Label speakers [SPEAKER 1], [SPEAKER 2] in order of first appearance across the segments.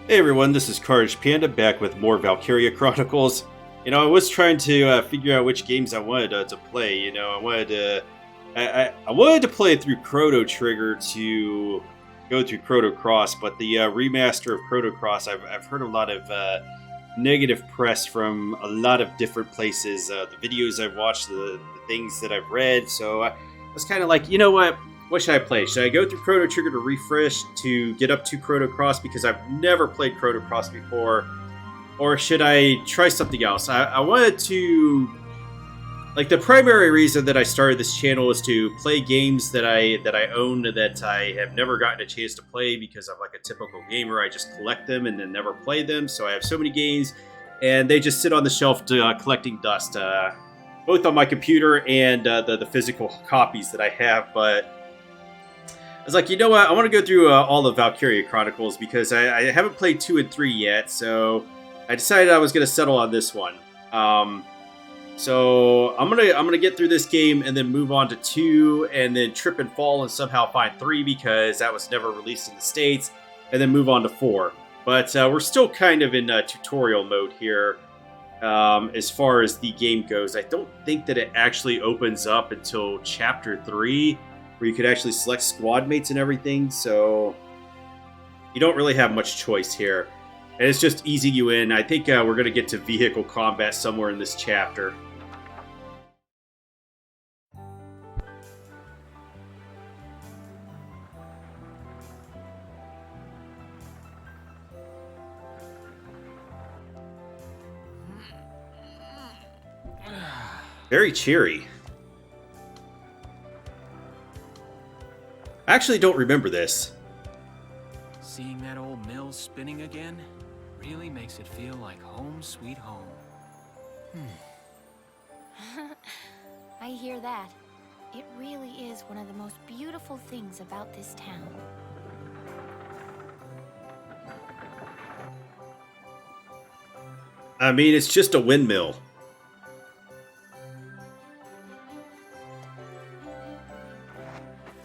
[SPEAKER 1] Hey everyone, this is Carnage Panda back with more Valkyria Chronicles. I was trying to figure out which games I wanted to play. I wanted to play through Chrono Trigger to go through Chrono Cross, but the remaster of Chrono Cross, I've heard a lot of negative press from a lot of different places. The videos I've watched, the things that I've read. So I was kind of like, you know what? What should I play? Should I go through Chrono Trigger to refresh to get up to Chrono Cross because I've never played Chrono Cross before? Or should I try something else? I wanted to... Like, the primary reason that I started this channel is to play games that I own that I have never gotten a chance to play because I'm like a typical gamer. I just collect them and then never play them. So I have so many games, and they just sit on the shelf collecting dust. Both on my computer and the physical copies that I have, but... I was like, you know what? I want to go through all the Valkyria Chronicles because I haven't played 2 and 3 yet, so I decided I was going to settle on this one. So I'm gonna get through this game and then move on to 2, and then trip and fall and somehow find 3 because that was never released in the States, and then move on to 4. But we're still kind of in tutorial mode here as far as the game goes. I don't think that it actually opens up until Chapter 3, where you could actually select squad mates and everything, so you don't really have much choice here. And it's just easing you in. I think we're going to get to vehicle combat somewhere in this chapter. Very cheery. I actually don't remember this.
[SPEAKER 2] Seeing that old mill spinning again really makes it feel like home sweet home.
[SPEAKER 3] I hear that. It really is one of the most beautiful things about this town.
[SPEAKER 1] I mean, it's just a windmill.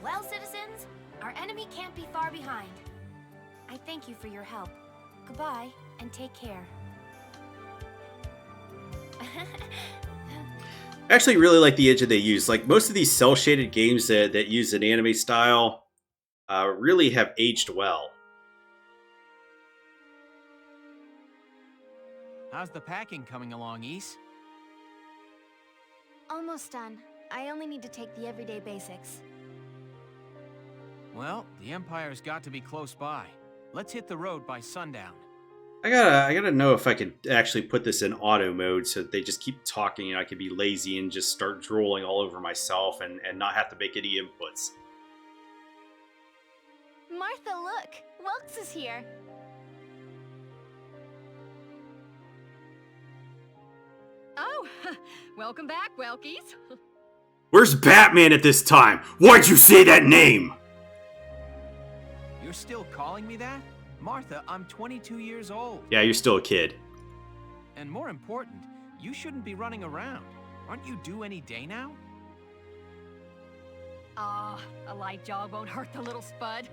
[SPEAKER 3] Well, citizens, our enemy can't be far behind. I thank you for your help. Goodbye, and take care.
[SPEAKER 1] I actually really like the engine they use. Like, most of these cel-shaded games that use an anime style really have aged well.
[SPEAKER 2] How's the packing coming along, Ys?
[SPEAKER 3] Almost done. I only need to take the everyday basics.
[SPEAKER 2] Well, the Empire's got to be close by. Let's hit the road by sundown.
[SPEAKER 1] I gotta know if I could actually put this in auto mode so that they just keep talking and I could be lazy and just start drooling all over myself and not have to make any inputs.
[SPEAKER 3] Martha, look! Welks is here!
[SPEAKER 4] Oh, welcome back, Welkies.
[SPEAKER 1] Where's Batman at this time? Why'd you say that name?
[SPEAKER 2] You're still calling me that? Martha, I'm 22 years old.
[SPEAKER 1] Yeah, you're still a kid.
[SPEAKER 2] And more important, you shouldn't be running around. Aren't you due any day now?
[SPEAKER 4] Ah, a light jog won't hurt the little spud.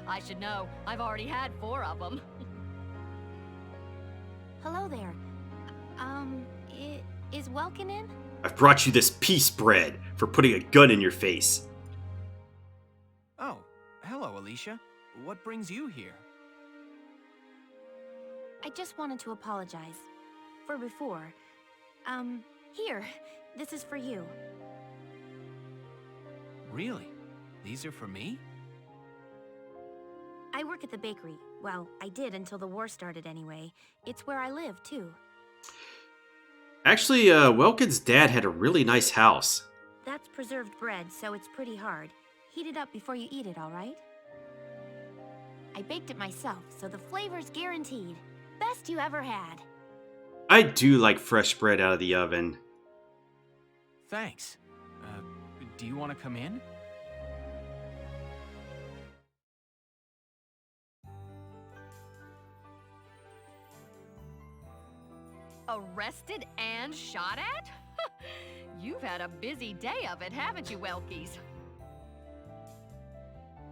[SPEAKER 4] I should know. I've already had 4 of them.
[SPEAKER 3] Hello there. Is Welkin in?
[SPEAKER 1] I've brought you this peace bread for putting a gun in your face.
[SPEAKER 2] Oh, hello, Alicia. What brings you here?
[SPEAKER 3] I just wanted to apologize. For before. Here. This is for you.
[SPEAKER 2] Really? These are for me?
[SPEAKER 3] I work at the bakery. Well, I did until the war started anyway. It's where I live, too.
[SPEAKER 1] Actually, Welkin's dad had a really nice house.
[SPEAKER 3] That's preserved bread, so it's pretty hard. Heat it up before you eat it, all right? I baked it myself, so the flavor's guaranteed. Best you ever had.
[SPEAKER 1] I do like fresh bread out of the oven.
[SPEAKER 2] Thanks. Do you want to come in?
[SPEAKER 4] Arrested and shot at? You've had a busy day of it, haven't you, Welkies?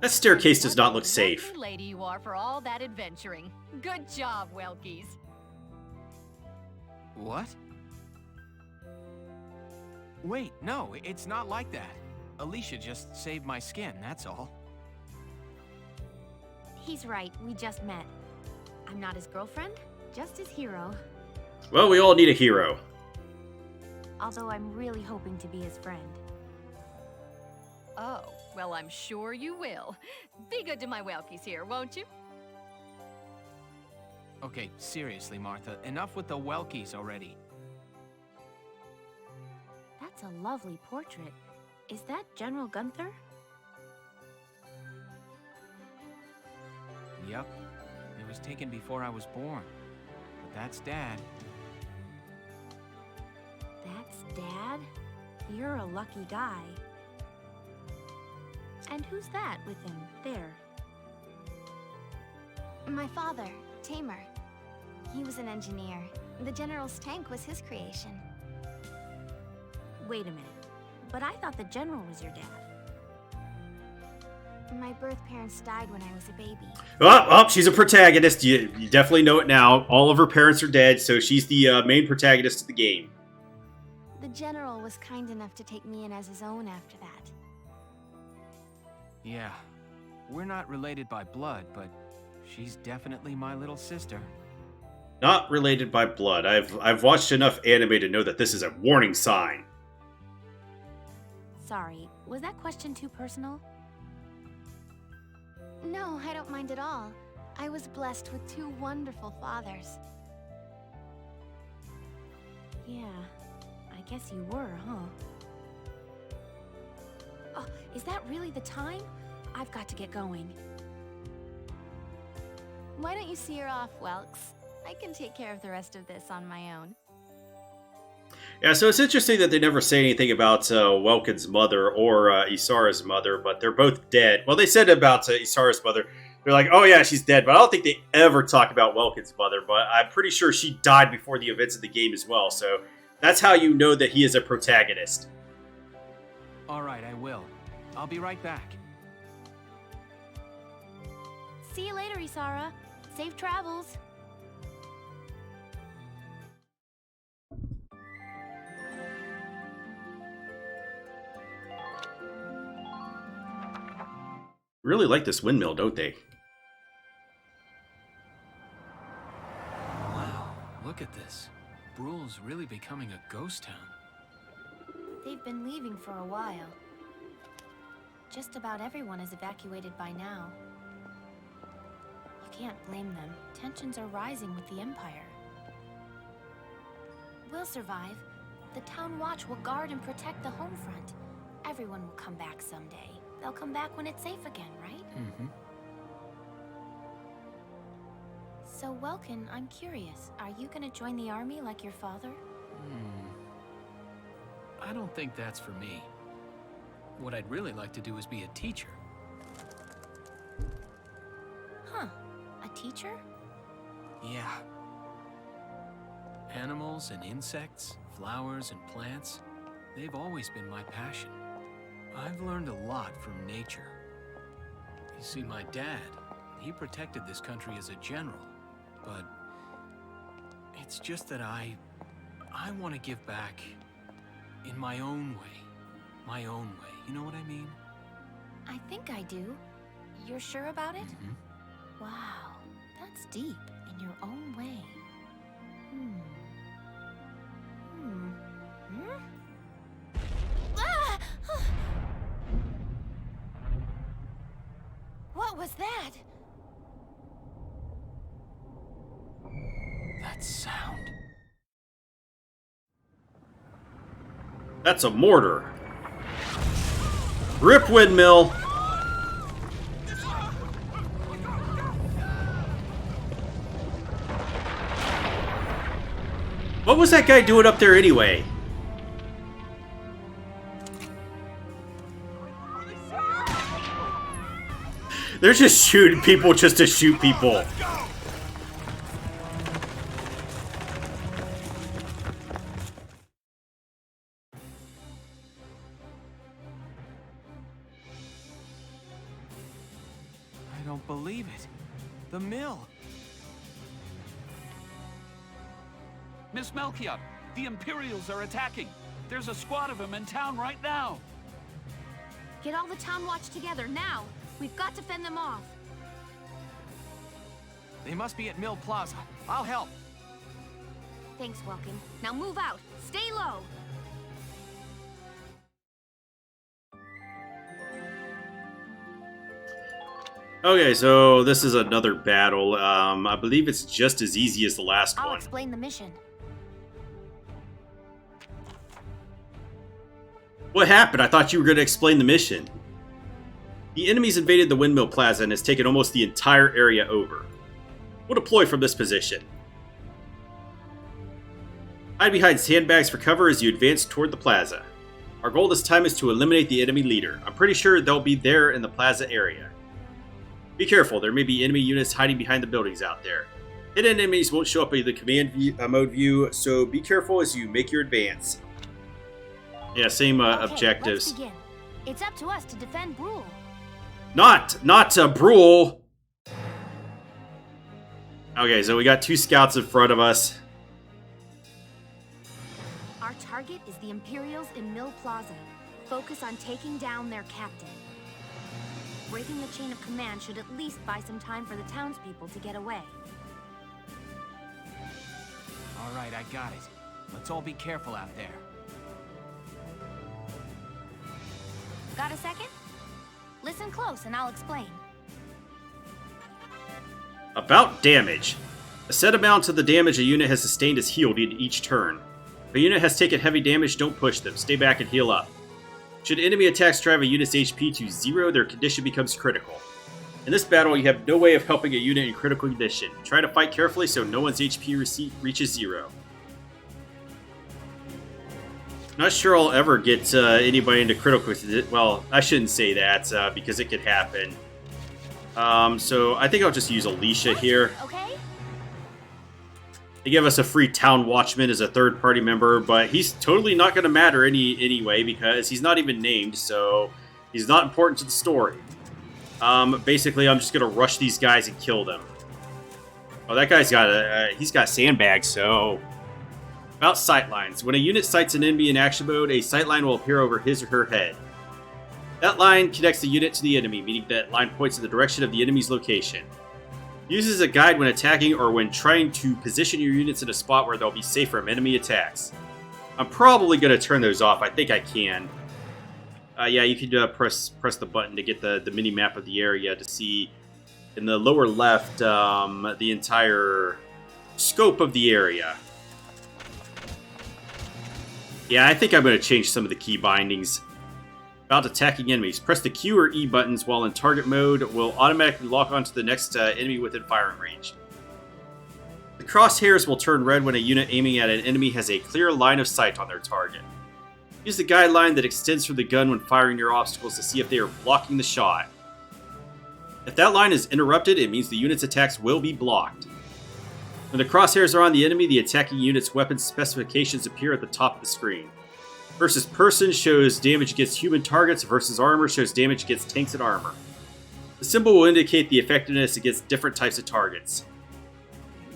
[SPEAKER 1] That staircase does
[SPEAKER 4] What
[SPEAKER 1] not
[SPEAKER 4] a
[SPEAKER 1] look safe.
[SPEAKER 4] lucky lady you are for all that adventuring. Good job, Welkies.
[SPEAKER 2] What? Wait, no, it's not like that. Alicia just saved my skin, that's all.
[SPEAKER 3] He's right, we just met. I'm not his girlfriend, just his hero.
[SPEAKER 1] Well, we all need a hero.
[SPEAKER 3] Although I'm really hoping to be his friend.
[SPEAKER 4] Oh, well, I'm sure you will. Be good to my Welkies here, won't you?
[SPEAKER 2] Okay, seriously, Martha, enough with the Welkies already.
[SPEAKER 3] That's a lovely portrait. Is that General Gunther?
[SPEAKER 2] Yep, it was taken before I was born. But that's Dad.
[SPEAKER 3] That's Dad? You're a lucky guy. And who's that with him, there?
[SPEAKER 5] My father, Tamer. He was an engineer. The General's tank was his creation.
[SPEAKER 3] Wait a minute. But I thought the General was your dad.
[SPEAKER 5] My birth parents died when I was a baby.
[SPEAKER 1] Oh, she's a protagonist. You definitely know it now. All of her parents are dead, so she's the main protagonist of the game.
[SPEAKER 5] The General was kind enough to take me in as his own after that.
[SPEAKER 2] Yeah, we're not related by blood, but she's definitely my little sister.
[SPEAKER 1] Not related by blood. I've watched enough anime to know that this is a warning sign.
[SPEAKER 3] Sorry, was that question too personal?
[SPEAKER 5] No, I don't mind at all. I was blessed with two wonderful fathers.
[SPEAKER 3] Yeah, I guess you were, huh? Oh, is that really the time? I've got to get going.
[SPEAKER 5] Why don't you see her off, Welks? I can take care of the rest of this on my own.
[SPEAKER 1] Yeah, so it's interesting that they never say anything about Welkin's mother or Isara's mother, but they're both dead. Well, they said about Isara's mother. They're like, oh yeah, she's dead, but I don't think they ever talk about Welkin's mother, but I'm pretty sure she died before the events of the game as well, so that's how you know that he is a protagonist.
[SPEAKER 2] Alright, I will. I'll be right back.
[SPEAKER 3] See you later, Isara. Safe travels.
[SPEAKER 1] Really like this windmill, don't they?
[SPEAKER 2] Wow, look at this. Bruhl's really becoming a ghost town.
[SPEAKER 3] They've been leaving for a while. Just about everyone is evacuated by now. You can't blame them. Tensions are rising with the Empire. We'll survive. The Town Watch will guard and protect the home front. Everyone will come back someday. They'll come back when it's safe again, right?
[SPEAKER 2] Mm-hmm.
[SPEAKER 3] So, Welkin, I'm curious. Are you gonna join the army like your father?
[SPEAKER 2] I don't think that's for me. What I'd really like to do is be a teacher.
[SPEAKER 3] Huh. A teacher?
[SPEAKER 2] Yeah. Animals and insects, flowers and plants, they've always been my passion. I've learned a lot from nature. You see, my dad, he protected this country as a general, but it's just that I want to give back in my own way. My own way, you know what I mean?
[SPEAKER 3] I think I do. You're sure about it?
[SPEAKER 2] Mm-hmm.
[SPEAKER 3] Wow, that's deep in your own way. Ah! What was that?
[SPEAKER 2] That sound.
[SPEAKER 1] That's a mortar. Rip windmill. What was that guy doing up there anyway? They're just shooting people just to shoot people.
[SPEAKER 6] Miss Melchior, the Imperials are attacking. There's a squad of them in town right now.
[SPEAKER 3] Get all the town watch together now. We've got to fend them off.
[SPEAKER 2] They must be at Mill Plaza. I'll help.
[SPEAKER 3] Thanks, Welkin. Now move out. Stay low.
[SPEAKER 1] Okay, so this is another battle. I believe it's just as easy as the last
[SPEAKER 3] I'll
[SPEAKER 1] one.
[SPEAKER 3] explain the mission.
[SPEAKER 1] What happened? I thought you were going to explain the mission. The enemy's invaded the Windmill Plaza and has taken almost the entire area over. We'll deploy from this position. Hide behind sandbags for cover as you advance toward the plaza. Our goal this time is to eliminate the enemy leader. I'm pretty sure they'll be there in the plaza area. Be careful, there may be enemy units hiding behind the buildings out there. Hidden enemies won't show up in the command mode view, so be careful as you make your advance. Yeah, same
[SPEAKER 3] Okay,
[SPEAKER 1] objectives.
[SPEAKER 3] Let's begin. It's up to us to defend Brule.
[SPEAKER 1] Not Brule! Okay, so we got 2 scouts in front of us.
[SPEAKER 3] Our target is the Imperials in Mill Plaza. Focus on taking down their captain. Breaking the chain of command should at least buy some time for the townspeople to get away.
[SPEAKER 2] All right, I got it. Let's all be careful out there.
[SPEAKER 3] Got a second? Listen close and I'll explain.
[SPEAKER 1] About damage. A set amount of the damage a unit has sustained is healed in each turn. If a unit has taken heavy damage, don't push them. Stay back and heal up. Should enemy attacks drive a unit's HP to 0, their condition becomes critical. In this battle, you have no way of helping a unit in critical condition. Try to fight carefully so no one's HP reaches 0. Not sure I'll ever get anybody into critical. Well, I shouldn't say that because it could happen. So I think I'll just use Alicia here.
[SPEAKER 3] Okay?
[SPEAKER 1] They give us a free town watchman as a third-party member, but he's totally not going to matter anyway because he's not even named, so he's not important to the story. Basically, I'm just going to rush these guys and kill them. Oh, that guy's got he's got sandbags, so... About sightlines. When a unit sights an enemy in action mode, a sightline will appear over his or her head. That line connects the unit to the enemy, meaning that line points in the direction of the enemy's location. Use as a guide when attacking or when trying to position your units in a spot where they'll be safe from enemy attacks. I'm probably going to turn those off. I think I can. Yeah, you can press the button to get the mini-map of the area to see in the lower left the entire scope of the area. Yeah, I think I'm going to change some of the key bindings. About attacking enemies, press the Q or E buttons while in target mode will automatically lock onto the next enemy within firing range. The crosshairs will turn red when a unit aiming at an enemy has a clear line of sight on their target. Use the guideline that extends from the gun when firing your obstacles to see if they are blocking the shot. If that line is interrupted, it means the unit's attacks will be blocked. When the crosshairs are on the enemy, the attacking unit's weapon specifications appear at the top of the screen. Versus person shows damage against human targets, versus armor shows damage against tanks and armor. The symbol will indicate the effectiveness against different types of targets.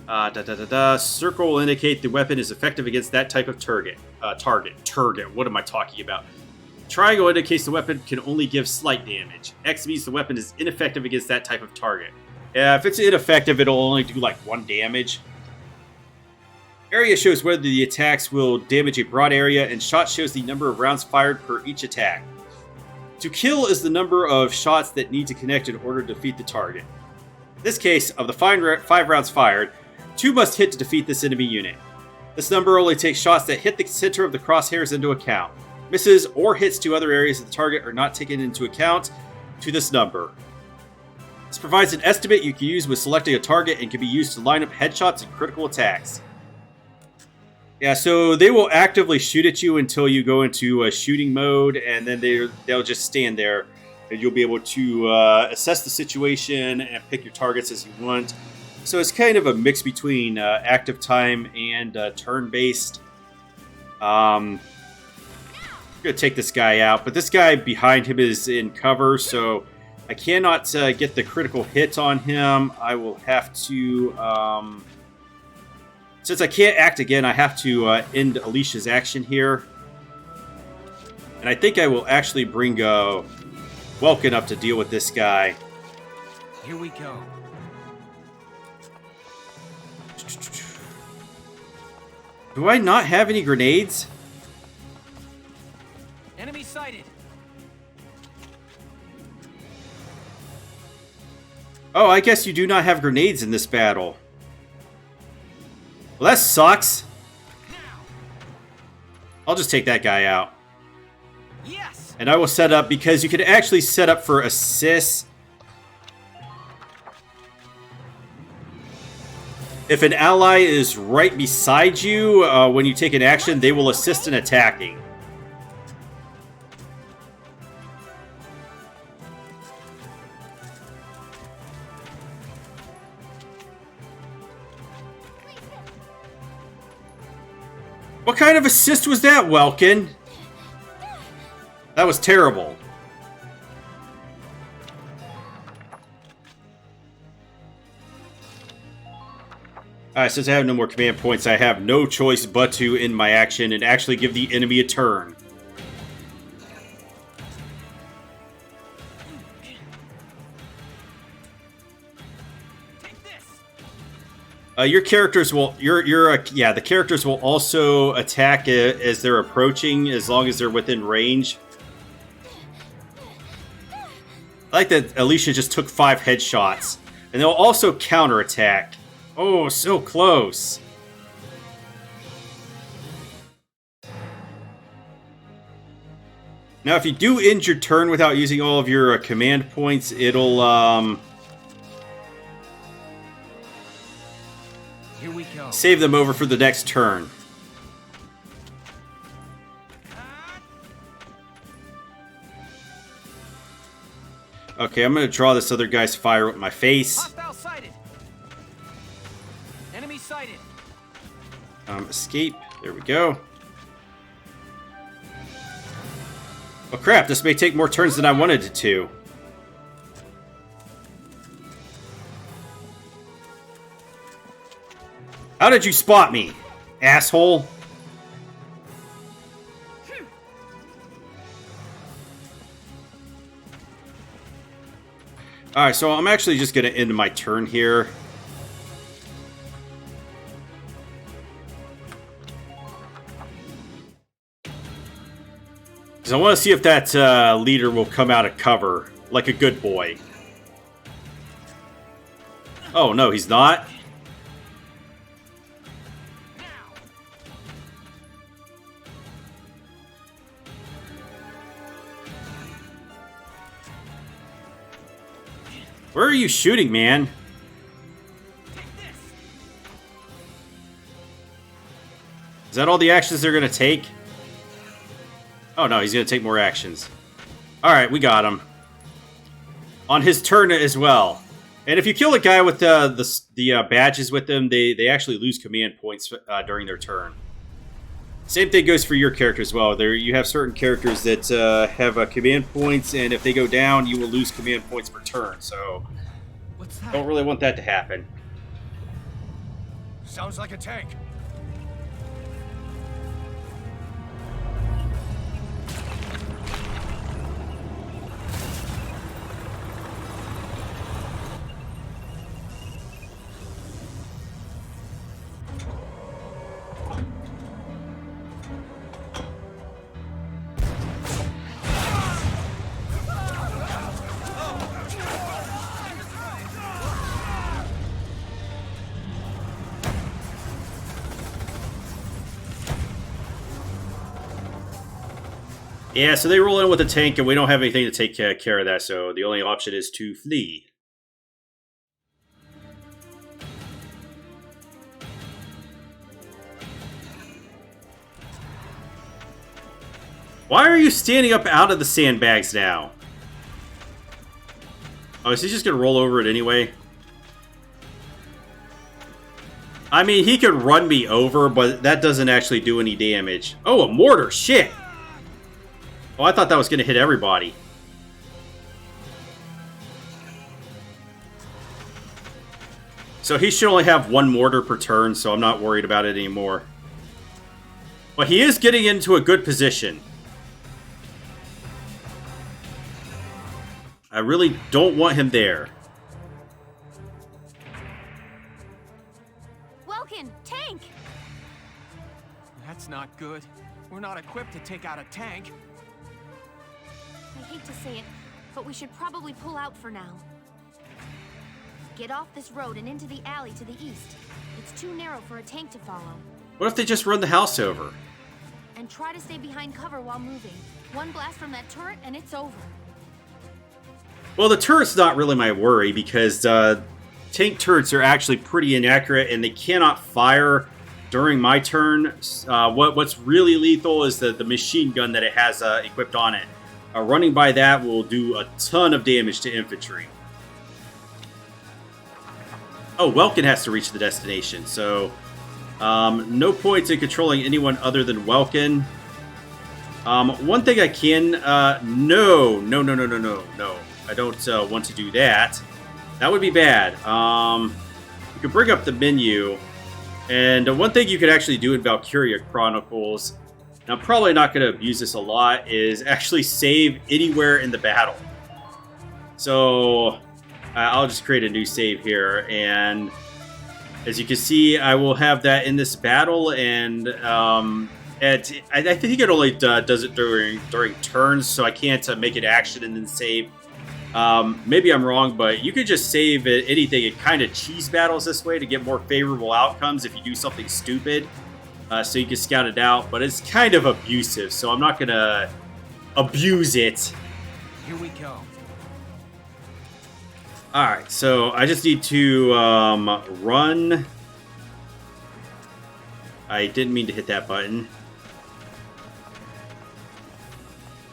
[SPEAKER 1] Circle will indicate the weapon is effective against that type of target. Target, what am I talking about? Triangle indicates the weapon can only give slight damage. X means the weapon is ineffective against that type of target. Yeah, if it's ineffective, it'll only do like 1 damage. Area shows whether the attacks will damage a broad area, and shot shows the number of rounds fired per each attack. To kill is the number of shots that need to connect in order to defeat the target. In this case, of the 5 rounds fired, 2 must hit to defeat this enemy unit. This number only takes shots that hit the center of the crosshairs into account. Misses or hits to other areas of the target are not taken into account to this number. This provides an estimate you can use with selecting a target and can be used to line up headshots and critical attacks. Yeah, so they will actively shoot at you until you go into a shooting mode, and then they'll just stand there, and you'll be able to assess the situation and pick your targets as you want. So it's kind of a mix between active time and turn-based. I'm going to take this guy out, but this guy behind him is in cover, so I cannot get the critical hit on him. I will have to Since I can't act again, I have to end Alicia's action here. And I think I will actually bring Welkin up to deal with this guy.
[SPEAKER 2] Here we go.
[SPEAKER 1] Do I not have any grenades?
[SPEAKER 2] Enemy sighted.
[SPEAKER 1] Oh, I guess you do not have grenades in this battle. Well, that sucks. I'll just take that guy out.
[SPEAKER 2] Yes.
[SPEAKER 1] And I will set up, because you can actually set up for assists. If an ally is right beside you, when you take an action, they will assist in attacking. What kind of assist was that, Welkin? That was terrible. Alright, since I have no more command points, I have no choice but to end my action and actually give the enemy a turn. Your characters will, the characters will also attack as they're approaching, as long as they're within range. I like that Alicia just took 5 headshots. And they'll also counterattack. Oh, so close. Now, if you do end your turn without using all of your command points, it'll,
[SPEAKER 2] Here we go.
[SPEAKER 1] save them over for the next turn. Okay, I'm going to draw this other guy's fire with my face.
[SPEAKER 2] Hostile sighted. Enemy sighted.
[SPEAKER 1] Escape. There we go. Oh crap, this may take more turns than I wanted it to. How did you spot me, asshole? Alright, so I'm actually just going to end my turn here. Because I want to see if that leader will come out of cover, like a good boy. Oh, no, he's not. Where are you shooting, man? Is that all the actions they're going to take? Oh no, he's going to take more actions. Alright, we got him. On his turn as well. And if you kill a guy with the badges with them, they actually lose command points during their turn. Same thing goes for your character as well. You have certain characters that have command points, and if they go down, you will lose command points per turn. So,
[SPEAKER 2] What's that?
[SPEAKER 1] don't really want that to happen.
[SPEAKER 7] Sounds like a tank.
[SPEAKER 1] Yeah, so they roll in with a tank, and we don't have anything to take care of that, so the only option is to flee. Why are you standing up out of the sandbags now? Oh, is he just gonna roll over it anyway? I mean, he could run me over, but that doesn't actually do any damage. Oh, a mortar! Shit! Oh, I thought that was going to hit everybody. So he should only have 1 mortar per turn, so I'm not worried about it anymore. But he is getting into a good position. I really don't want him there.
[SPEAKER 3] Welkin, tank!
[SPEAKER 2] That's not good. We're not equipped to take out a tank.
[SPEAKER 3] I hate to say it, but we should probably pull out for now. Get off this road and into the alley to the east. It's too narrow for a tank to follow.
[SPEAKER 1] What if they just run the house over?
[SPEAKER 3] And try to stay behind cover while moving. One blast from that turret and it's over.
[SPEAKER 1] Well, the turret's not really my worry because tank turrets are actually pretty inaccurate and they cannot fire during my turn. What's really lethal is the machine gun that it has equipped on it. Running by that will do a ton of damage to infantry. Oh, Welkin has to reach the destination, so no points in controlling anyone other than Welkin. One thing I can... No. I don't want to do that. That would be bad. You could bring up the menu. And one thing you could actually do in Valkyria Chronicles, and I'm probably not going to abuse this a lot, is actually save anywhere in the battle. So I'll just create a new save here. And as you can see, I will have that in this battle. And I think it only does it during turns, so I can't make it action and then save. Maybe I'm wrong, but you could just save anything. It kind of cheese battles this way to get more favorable outcomes if you do something stupid. So you can scout it out, but it's kind of abusive, so I'm not going to abuse it.
[SPEAKER 2] Here we go.
[SPEAKER 1] Alright, so I just need to run. I didn't mean to hit that button.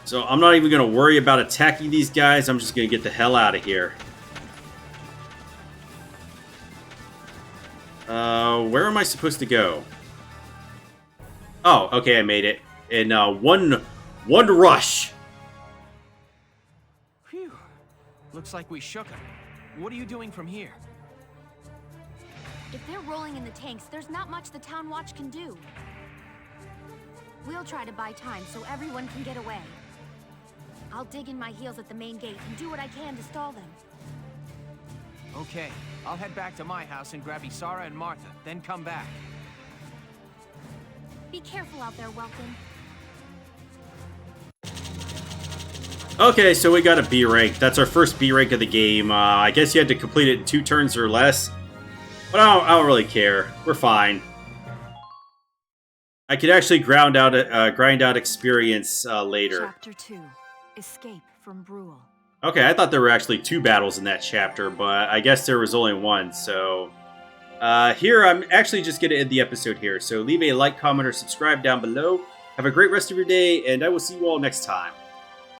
[SPEAKER 1] So I'm not even going to worry about attacking these guys. I'm just going to get the hell out of here. Where am I supposed to go? Oh, okay, I made it. In one rush.
[SPEAKER 2] Phew. Looks like we shook them. What are you doing from here?
[SPEAKER 3] If they're rolling in the tanks, there's not much the Town Watch can do. We'll try to buy time so everyone can get away. I'll dig in my heels at the main gate and do what I can to stall them.
[SPEAKER 2] Okay, I'll head back to my house and grab Isara and Martha, then come back.
[SPEAKER 3] Be careful out there, Welkin.
[SPEAKER 1] Okay, so we got a B rank. That's our first B rank of the game. I guess you had to complete it in 2 turns or less. But I don't really care. We're fine. I could actually grind out experience later.
[SPEAKER 7] Chapter 2. Escape from Brule.
[SPEAKER 1] Okay, I thought there were actually 2 battles in that chapter, but I guess there was only 1, so... here, I'm actually just going to end the episode here, so leave a like, comment, or subscribe down below. Have a great rest of your day, and I will see you all next time.